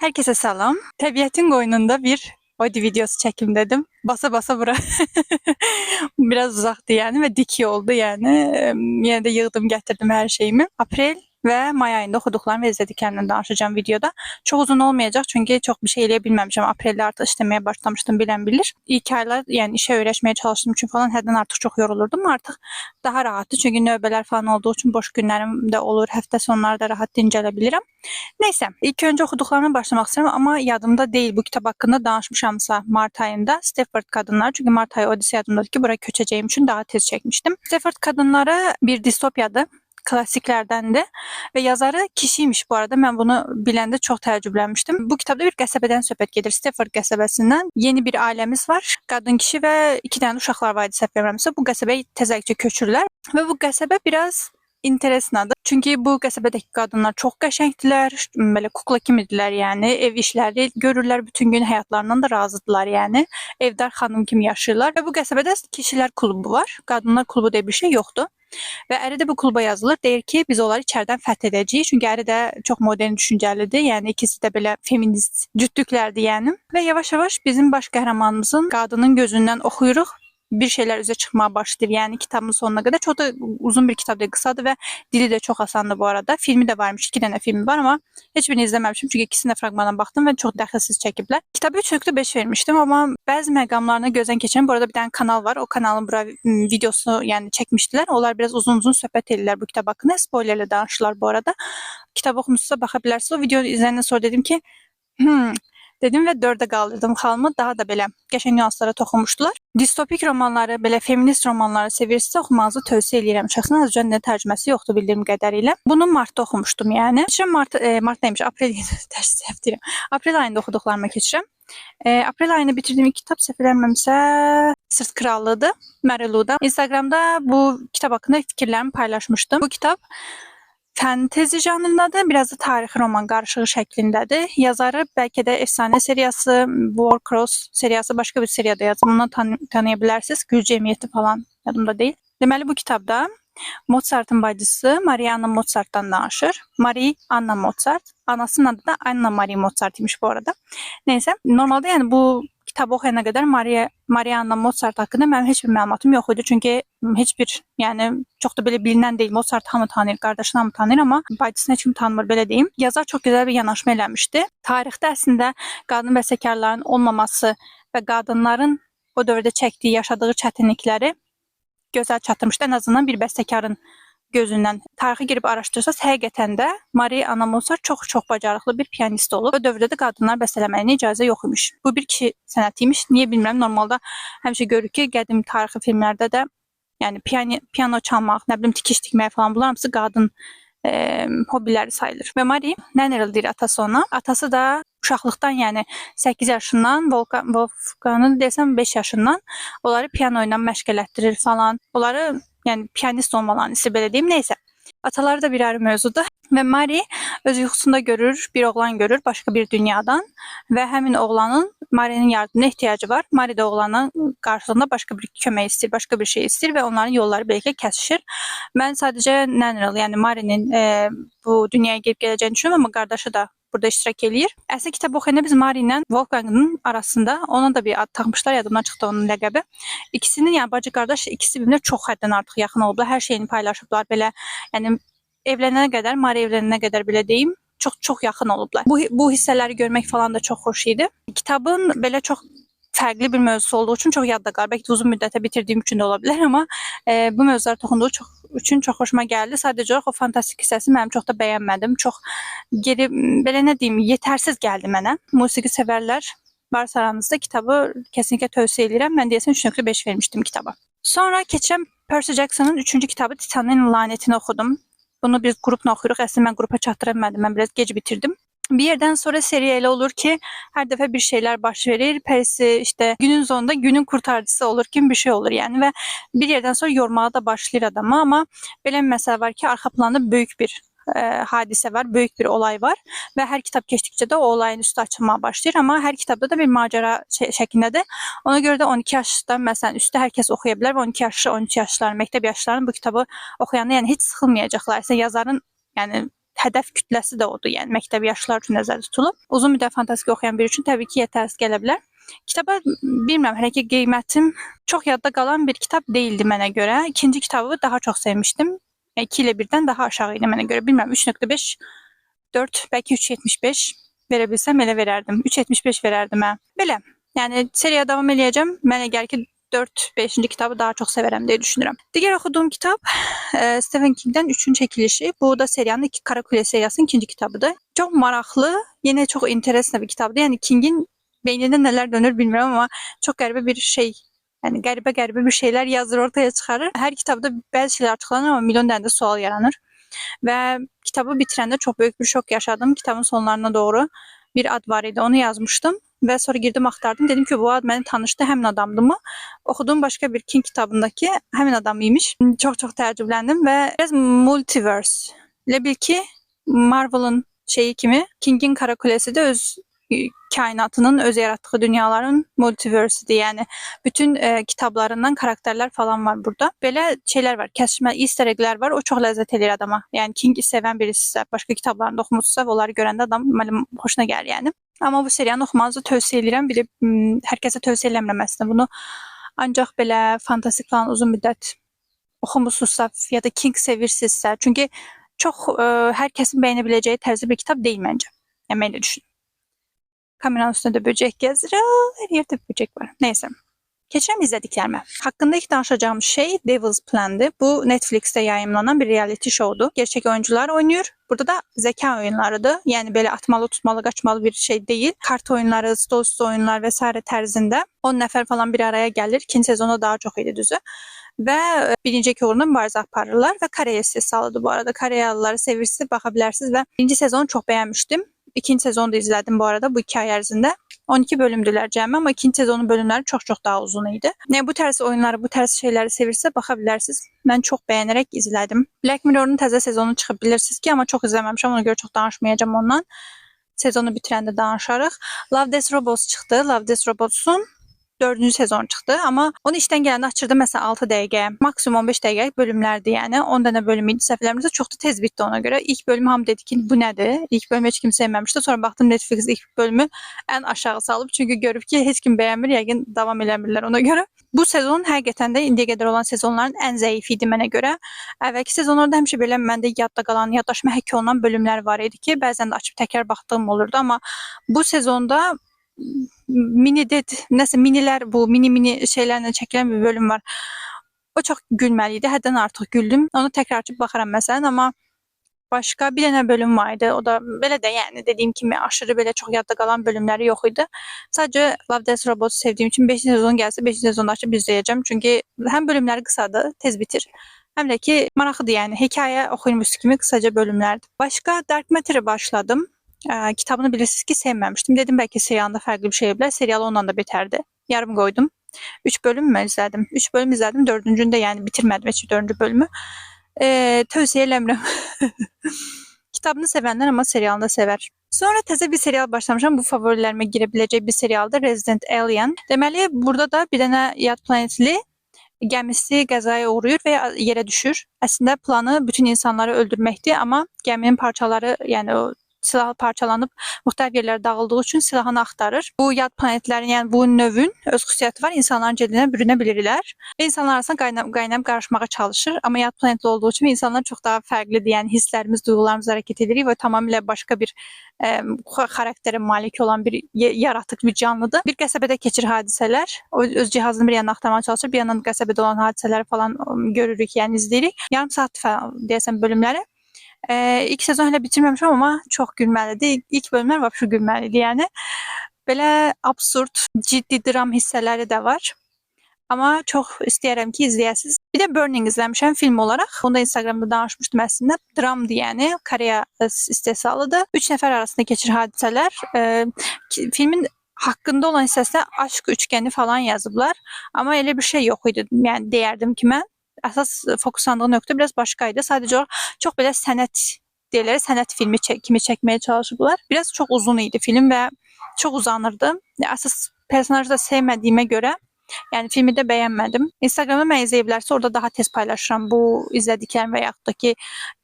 Herkese selam. Təbiətin qoynunda bir body videosu çəkim dedim. Basa basa bura biraz uzaqdı yəni və dik oldu yəni. Yenə də yığdım, gətirdim hər şeyimi. Aprel və may ayında oxuduqlarım və izlədiklərimdən danışacağım videoda. Çox uzun olmayacaq çünki çox bir şey eləyə bilməmişəm. Apreldə artıq işləməyə başlamışdım, bilən bilir. İlk aylar yəni işə öyrəşməyə çalışdığım üçün falan həddən artıq çox yorulurdum. Artıq daha rahatdır çünki növbələr falan olduğu üçün boş günlərim də olur. Həftə sonları da rahat dincələ bilirəm. Neyse, ilk önce oxuduqlarıma başlamaq istəyirəm, amma yadımda deyil bu kitab haqqında danışmışamsa Mart ayında Stepford Qadınları. Çünki Mart ayı Odisi yadımdadır ki, bura köçəcəyim üçün daha tez çəkmişdim. Stepford Qadınları bir distopiyadır. Klassiklərdəndir və yazarı kişiymiş bu arada. Mən bunu biləndə çox təəccüblənmişdim. Bu kitabda bir qəsəbədən söhbət gedir. Stepford qəsəbəsindən yeni bir ailəmiz var. Qadın kişi və 2 dənə uşaqlar var idi, səhv bilmirəmsə. Bu qəsəbəyə təzəlikcə köçürlər və bu qəsəbə biraz interesnadır. Çünki bu qəsəbədəki qadınlar çox qəşəngdilər, belə kukla kimidirlər, yəni ev işləri görürlər, bütün gün həyatlarından da razıdırlar, yəni evdar xanım kimi yaşayırlar və bu qəsəbədə kişilər klubu var, qadınlar klubu deyə bir şey yoxdur. Və əri də bu kluba yazılır, deyir ki, biz onları içəridən fəth edəcəyik. Çünki əri də çox modern düşüncəlidir, yəni ikisi də belə feminist cütlüklərdir, yəni. Və yavaş-yavaş bizim baş qəhrəmanımızın qadının gözündən oxuyuruq, bir şeyler üzə çıxmağa başlayır. Yəni kitabın sonuna qədər çox da uzun bir kitab deyil, qısadır və dili də çox asandır bu arada. Filmi də varmış, 2 dənə filmi var, amma heç birini izləməmişim çünki ikisini də fraqmandan baxdım və çox dəxilsiz çəkiblər. Kitaba 3.5 vermişdim, amma bəzi məqamlarını gözdən keçirəm. Bu arada bir dənə kanal var. O kanalın bura videosu yəni çəkmişdilər. Onlar biraz uzun-uzun söhbət edirlər bu kitab haqqında. Spoilerlə danışırlar bu arada. Kitab oxumusunuzsa baxa bilərsiniz. O videonu izləyəndən sonra dedim ki, dedim və 4-ə qaldırdım xalımı. Daha da belə qəşəng nüanslara toxunmuşdular. Distopik romanları, belə feminist romanları sevirsinizsə oxumanızı tövsiyə edirəm. Şəxsən azca nə tərcüməsi yoxdur bildiyim qədərilə. Bunu martda oxumuşdum yəni. Keçirəm mart demiş, aprel tərs deyirəm. Aprel ayında oxuduqlarıma keçirəm. Aprel ayını bitirdiğim kitap səhv eləmirəmsə Sırt Krallığıdır, Marilu'da. Instagramda bu kitab haqqında fikirlərimi paylaşmışdım. Bu kitab fantezi janrındadır, biraz da tarixi roman qarışığı şəklindədir. Yazarı bəlkə də Efsanə seriyası, Warcross seriyası, başqa bir seriyada yazıb. Bundan tanıya bilərsiniz. Gül Cəmiyyəti falan yadımda deyil. Deməli bu kitabda Mozart'ın bacısı Maria Anna Mozart'tan danışır. Marie Anna Mozart. Anasının adı da Anna Marie Mozart imiş bu arada. Neyse, normalde yəni bu kitabı oxuyana qədər Maria Anna Mozart haqqında mənim heç bir məlumatım yox idi. Çünki heç bir, yəni çox da belə bilinən deyil. Mozart hamı tanıyır, qardaşını hamı tanıyır, amma bacısını heç kim tanımır, belə deyim. Yazar çox gözəl bir yanaşma eləmişdi. Tarixdə əslində qadın bəstəkarların olmaması və qadınların o dövrdə çəkdiyi, yaşadığı çətinlikləri gözəl çatdırmışdı. Ən azından bir bəstəkarın gözündən tarixi girib araşdırsaz, həqiqətən də Marie Anna Mozart çox bacarıqlı bir piyanist olub. O dövrdə də qadınlar bəstələməyinə icazə yox imiş. Bu bir kişi sənətiymiş. Niyə bilmirəm. Normalda həmişə görürük ki, qədim tarixi filmlərdə də yəni piano çalmaq, nə bilim tikiş tikmək falan bunlar hamısı qadın hobiləri sayılır. Və Marie Nannerl deyir atası ona. Atası da uşaqlıqdan, yəni 8 yaşından, Wolfgan'ın desəm 5 yaşından onları piano ilə məşq elətdirir falan. Onları yəni piyanist olmalarını istəyir, belə deyim. Neysə. Ataları da bir ayrı mövzudur. Və Marie öz yuxusunda görür, bir oğlan görür başqa bir dünyadan və həmin oğlanın Marie'nin yardımına ehtiyacı var. Marie də oğlanın qarşılığında başqa bir kömək istəyir, başqa bir şey istəyir və onların yolları beləliklə kəsişir. Mən sadəcə Nannerl, yəni Marie'nin bu dünyaya girib gələcəyini düşünürəm, amma qardaşı da burada iştirak eləyir. Əsl kitab oxuyanda biz Marie ilə Wolfgang'ın arasında ona da bir ad taxmışlar, yadımdan çıxdı onun ləqəbi. İkisinin, yəni bacı qardaş ikisi birbirine çox həddən artıq yaxın olublar. Hər şeyini paylaşıblar belə. Yəni evlənənə qədər, Marie evlənənə qədər belə deyim, çox yaxın olublar. Bu hissələri görmək falan da çox xoş idi. Kitabın belə çox fərqli bir mövzusu olduğu üçün çox yadda qalır. Bəlkə də uzun müddətə bitirdiyim üçün də ola bilər, amma bu mövzulara toxunduğu üçün çox xoşuma gəldi. Sadəcə olaraq o fantastik hissəsi mənim çox da bəyənmədim. Çox geri, belə nə deyim, yetərsiz gəldi mənə. Musiqi sevərlər varsa aranızda kitabı kəsinliklə tövsiyə edirəm. Mən deyəsən 3.5 vermişdim kitaba. Sonra keçirəm Percy Jackson'ın 3-cü kitabı Titanın Lanətini oxudum. Bunu biz qrupla oxuyuruq. Əslində mən qrupa çatdıra bilmədim. Mən biraz gec bitirdim. Bir yerdən sonra seriya elə olur ki, hər dəfə bir şeylər baş verir. Percy işte günün sonunda günün kurtarıcısı olur kimi bir şey olur yəni və bir yerdən sonra yormağa da başlayır adamı, amma belə bir məsələ var ki, arxa planda böyük bir hadisə var, böyük bir olay var və hər kitab keçdikcə də o olayın üstü açılmağa başlayır, amma hər kitabda da bir macəra şəklindədir. Ona görə də 12 yaşdan məsələn üstü hər kəs oxuya bilər və 12 yaşlı, 13 yaşlıların, məktəb yaşlılarının bu kitabı oxuyanda yəni heç sıxılmayacaqlar. Yazarın yəni hədəf kütləsi də odur. Yəni məktəb yaşlılar üçün nəzərdə tutulub. Uzun müddət fantastik oxuyan biri üçün təbii ki, yetərsiz gələ bilər. Kitaba bilmirəm, hələ ki qiymətim çox yadda qalan bir kitab değildi mənə görə. İkinci kitabı daha çox sevmişdim. 2 ilə 1-dən daha aşağı idi mənə görə. Bilmirəm, 3.5, 4, bəlkə 3.75 verə bilsəm elə verərdim. 3.75 verərdim hə. Belə. Yəni seriya davam eləyəcəm. Mənə gəlir ki 4-5-ci kitabı daha çox sevərəm deyə düşünürəm. Digər oxuduğum kitab Stephen King'dən 3-cü çəkilişi. Bu da seriyanın Kara Kulə seriyasının 2-ci kitabıdır. Çox maraqlı, yenə çox interesli bir kitabdır. Yəni King'in beynində nələr dönür bilmirəm, amma çox qəribə bir şey, yəni qəribə bir şeylər yazır, ortaya çıxarır. Hər kitabda bəzi şeylər açıqlanır, amma milyon dənə də sual yaranır. Və kitabı bitirəndə çox böyük bir şok yaşadım. Kitabın sonlarına doğru bir ad var idi, onu yazmışdım. Və sonra girdim, axtardım. Dedim ki, bu ad məni tanışdı, həmin adamdımı? Oxuduğum başqa bir King kitabındakı həmin adam imiş. Çox təəccübləndim və biraz multiverse. Elə bil ki, Marvel'ın şeyi kimi King'in Kara Kulesi də öz kainatının, öz yaratdığı dünyaların multiversidir. Yəni bütün kitablarından karakterlər falan var burada. Belə şeylər var, kəsmə easter egg'lər var. O çox ləzzət eləyir adama. Yəni Kingi sevən birisisə, başqa kitablarında oxumusunuzsa, onları görəndə adam xoşuna gəlir yəni. Amma bu seriyanı oxumanızı tövsiyə edirəm. Bir də hər kəsə tövsiyə eləmirəm əslində bunu. Ancaq belə fantastik falan uzun müddət oxumusunuzsa ya da King sevirsinizsə, çünki çox hər kəsin bəyənə biləcəyi tərzdə bir kitab deyil məncə. Yəni mən elə düşünürəm. Kameranın üstündə böcək gəzir. Hər yerdə böcək var. Neyse. Keçirəm izlədiklərimə. Haqqında ilk danışacağım şey Devil's Plan'dir. Bu Netflix'te yayımlanan bir reality show'dur. Gerçək oyuncular oynayır. Burada da zeka oyunlarıdır. Yəni belə atmalı, tutmalı, qaçmalı bir şey deyil. Kart oyunları, stol üstü oyunlar və s. tərzində 10 nəfər falan bir araya gəlir. 2-ci sezonda daha çox idi düzü. Və birinci uğruna mübarizə aparırlar və Koreya istehsalıdır bu arada. Koreyalıları sevirsiniz, baxa bilərsiniz və birinci sezonu çox bəyənmişdim. İkinci sezonu da izlədim bu arada bu 2 ay ərzində. 12 bölümdülər cəmi, amma ikinci sezonun bölümləri çox daha uzun idi. Yəni bu tərz oyunları, bu tərz şeyləri sevirsə baxa bilərsiniz. Mən çox bəyənərək izlədim. Black Mirror'un təzə sezonu çıxıb bilirsiniz ki, amma çox izləməmişəm, ona görə çox danışmayacağam ondan. Sezonu bitirəndə danışarıq. Love, Death, Robots çıxdı. Love, Death, Robots'un 4-cü sezon çıxdı, amma onu işdən gələndə açırdı məsələn 6 dəqiqə, maksimum 15 dəqiqəlik bölümlərdir, yəni 10 dənə bölüm idi, səhv eləmirəmsə çox da tez bitdi ona görə. İlk bölümü hamı dedi ki, bu nədir? İlk bölümü heç kim sevməmişdi. Sonra baxdım Netflix ilk bölümü ən aşağı salıb, çünki görüb ki, heç kim bəyənmir, yəqin davam eləmirlər ona görə. Bu sezon həqiqətən də indiyə qədər olan sezonların ən zəif idi mənə görə. Əvvəlki sezonlarda həmişə belə məndə yadda qalan, yaddaşıma həkk olunan bölümlər var idi ki, bəzən də açıb təkrar baxdığım olurdu, amma bu sezonda minilər, bu mini şeylərlə çəkilən bir bölüm var. O çox gülməli idi. Həddən artıq güldüm. Onu təkrar açıb baxaram məsələn, amma başqa bir dənə bölüm var idi. O da belə də yəni dediyim kimi aşırı belə çox yadda qalan bölümləri yox idi. Sadəcə Love, Death, Robots sevdiyim üçün 5-ci sezon gəlsə 5-ci sezonu açıb izləyəcəm. Çünki həm bölümləri qısadır, tez bitir. Həm də ki maraqlıdır yəni. Hekayə oxuyurmuş kimi qısaca bölümlərdir. Başqa Dark Matter'ı başladım. Kitabını bilirsiniz ki sevməmişdim. Dedim bəlkə serialında fərqli bir şey bilər. Serialı ondan da betərdi. Yarım qoydum. 3 bölüm mü izlədim? 3 bölüm izlədim. 4-cünü də yəni bitirmədim heç 4-cü bölümü. Tövsiyə eləmirəm. Kitabını sevənlər amma serialını da sevər. Sonra təzə bir serial başlamışam. Bu favorilərimə girə biləcək bir serialdır. Resident Alien. Deməli burada da bir dənə yad planetli gəmisi qəzaya uğrayır və yerə düşür. Əslində planı bütün insanları öldürməkdir, amma gəminin parçaları, yəni o silah parçalanıb müxtəlif yerlərə dağıldığı üçün silahını axtarır. Bu yad planetlərin, yəni bu növün öz xüsusiyyəti var. İnsanların cildinə bürünə bilirlər. Və insanlar arasında qaynayıb qarışmağa çalışır. Amma yad planetli olduğu üçün insanlar çox daha fərqlidir. Yəni hisslərimiz, duyğularımız hərəkət edirik və tamamilə başqa bir xarakterə malik olan bir yaratıq, bir canlıdır. Bir qəsəbədə keçir hadisələr. O öz cihazını bir yandan axtarmağa çalışır, bir yandan qəsəbədə olan hadisələri falan görürük, yəni izləyirik. Yarım saat falan deyəsən bölümləri. İlk sezon hələ bitirməmişəm, amma çox gülməlidir. İlk bölümlər vəbşi gülməlidir, yəni. Belə absurd, ciddi dram hissələri də var. Amma çox istəyərəm ki, izləyəsiniz. Bir də Burning izləmişəm film olaraq. Onu da Instagramda danışmışdım əslində. Dramdır, yəni. Koreya istehsalıdır. 3 nəfər arasında keçir hadisələr. Filmin haqqında olan hissəsində aşk üçgəni falan yazıblar. Amma elə bir şey yox idi. Yəni deyərdim ki, mən əsas fokuslandığı nöqtə biraz başqaydı. Sadəcə çox belə sənət deyirlər, sənət filmi kimi çəkməyə çalışıblar. Biraz çox uzun idi film və çox uzanırdı. Əsas personajı da sevmədiyimə görə Yəni filmi də bəyənmədim. Instagramda məni izləyə bilərsə, orada daha tez paylaşıram bu izlədiklərim və yaxud da ki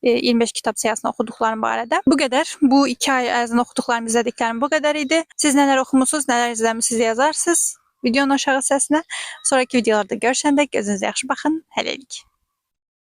25 kitab siyahısını oxuduqlarım barədə. Bu qədər. Bu 2 ay ərzində oxuduqlarım, izlədiklərim bu qədər idi. Siz nələr oxumusunuz, nələr izləmisiniz yazarsınız videonun aşağı hissəsinə. Sonraki videolarda görüşəndə gözünüzə yaxşı baxın. Hələlik.